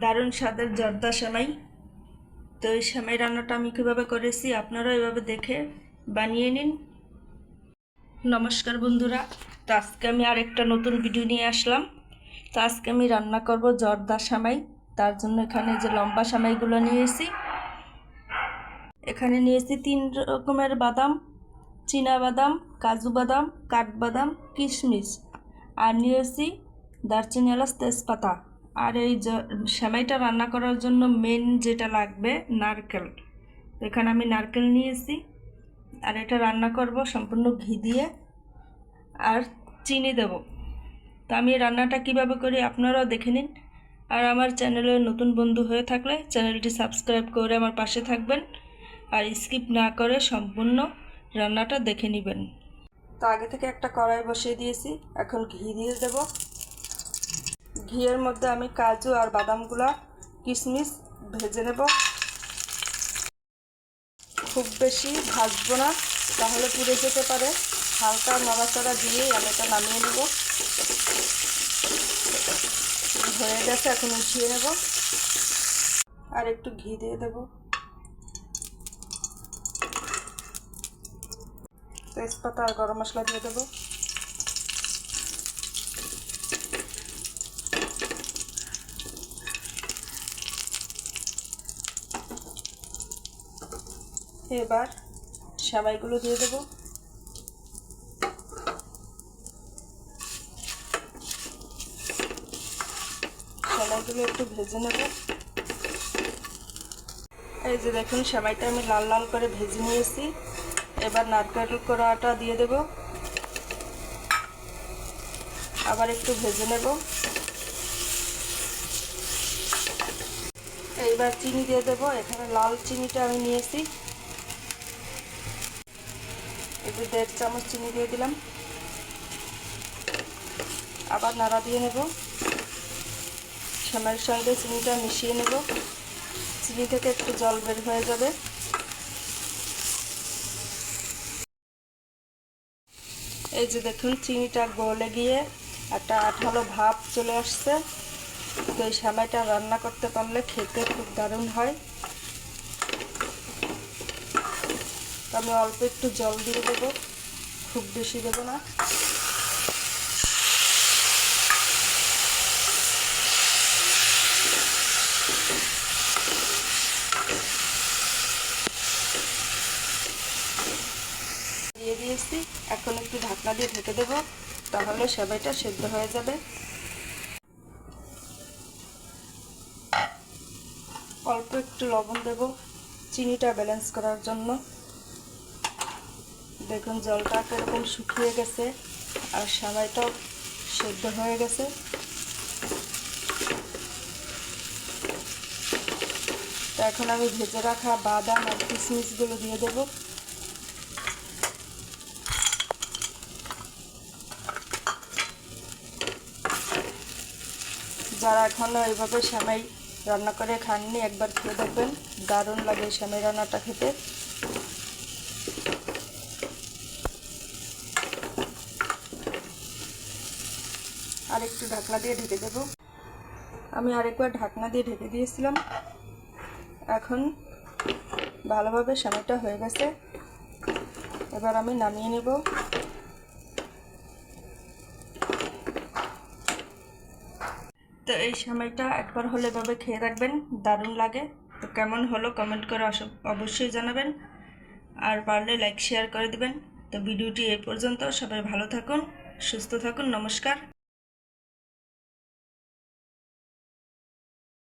দারুণ স্বাদের জর্দা সেমাই। তো এই সেমাই রান্নাটা আমি কীভাবে করেছি আপনারা এভাবে দেখে বানিয়ে নিন। নমস্কার বন্ধুরা, তো আজকে আমি আরেকটা নতুন ভিডিও নিয়ে আসলাম। তো আজকে আমি রান্না করব জর্দা সেমাই। তার জন্য এখানে যে লম্বা সেমাইগুলো নিয়েছি, এখানে নিয়েছি 3 রকমের বাদাম, চীনা বাদাম, কাজু বাদাম, কাঠবাদাম, কিশমিশ, আর নিয়েছি দারচিনি, এলাচ, তেজপাতা। আর এই সেমাইটা রান্না করার জন্য মেন যেটা লাগবে নারকেল। এখানে আমি নারকেল নিয়েছি। আর এটা রান্না করব সম্পূর্ণ ঘি দিয়ে আর চিনি দেব। তো আমি রান্নাটা কিভাবে করি আপনারাও দেখে নিন। আর আমার চ্যানেলের নতুন বন্ধু হয়ে থাকলে চ্যানেলটি সাবস্ক্রাইব করে আমার পাশে থাকবেন আর স্কিপ না করে সম্পূর্ণ রান্নাটা দেখে নেবেন। তো আগে থেকে একটা কড়াই বসিয়ে দিয়েছি, এখন ঘি দিয়ে দেব। ঘিয়ের মধ্যে আমি কাজু আর বাদামগুলা, কিশমিশ ভেজে নেব। খুব বেশি ভাজবো না, তাহলে পুড়ে যেতে পারে। হালকা নড়াচড়া দিয়েই আমি এটা নামিয়ে নেব। হয়ে গেছে, এখন উঠিয়ে নেব। আর একটু ঘি দিয়ে দেব, তেজপাতা আর গরম মশলা দিয়ে দেব। এবার সেমাইগুলো দিয়ে দেব। সেমাইগুলো একটু ভেজে নেব। এই যে দেখুন, সেমাইটা আমি লাল লাল করে ভেজে নিয়েছি। এবার নারকেল কোড়াটা দিয়ে দেব, আবার একটু ভেজে নেব। এইবার চিনি দিয়ে দেব। এখানে লাল চিনিটা আমি নিয়েছি, এই যে 1.5 চামচ চিনি দিয়ে দিলাম। আবার নাড়া দিয়ে নেব। সেমাইয়ের সঙ্গে চিনিটা মিশিয়ে নেব। চিনি থেকে একটু জল বের হয়ে যাবে। এই যে দেখুন, চিনিটা গলে গিয়ে একটা আঠালো ভাব চলে আসছে। তো এই সেমাইটা রান্না করতে পারলে খেতে খুব দারুণ হয়। তো আমি অল্প একটু জল দিয়ে দেব, খুব বেশি দেব না। দিয়ে দিয়েছি, এখন একটু ঢাকনা দিয়ে ঢেকে দেব, তাহলে সেমাইটা সেদ্ধ হয়ে যাবে। অল্প একটু লবণ দেব চিনিটা ব্যালেন্স করার জন্য। দেখুন জলটা কিরকম শুকিয়ে গেছে আর সেমাইটাও সেদ্ধ হয়ে গেছে। তো এখন আমি ভেজে রাখা বাদাম আর কিশমিশগুলো দিয়ে দেব। যারা এখনও এইভাবে সেমাই রান্না করে খাননি, একবার খেয়ে দেখবেন, দারুণ লাগে সেমাই রান্নাটা খেতে। আর একটু ঢাকনা দিয়ে ঢেকে দেব। আমি আরেকবার ঢাকনা দিয়ে ঢেকে দিয়েছিলাম। এখন ভালোভাবে সেমাইটা হয়ে গেছে, এবার আমি নামিয়ে নেব। তো এই সেমাইটা একবার হলে এভাবে খেয়ে রাখবেন, দারুণ লাগে। তো কেমন হলো কমেন্ট করে অবশ্যই জানাবেন, আর পারলে লাইক শেয়ার করে দিবেন। তো ভিডিওটি এই পর্যন্ত। সবাই ভালো থাকুন, সুস্থ থাকুন। নমস্কার।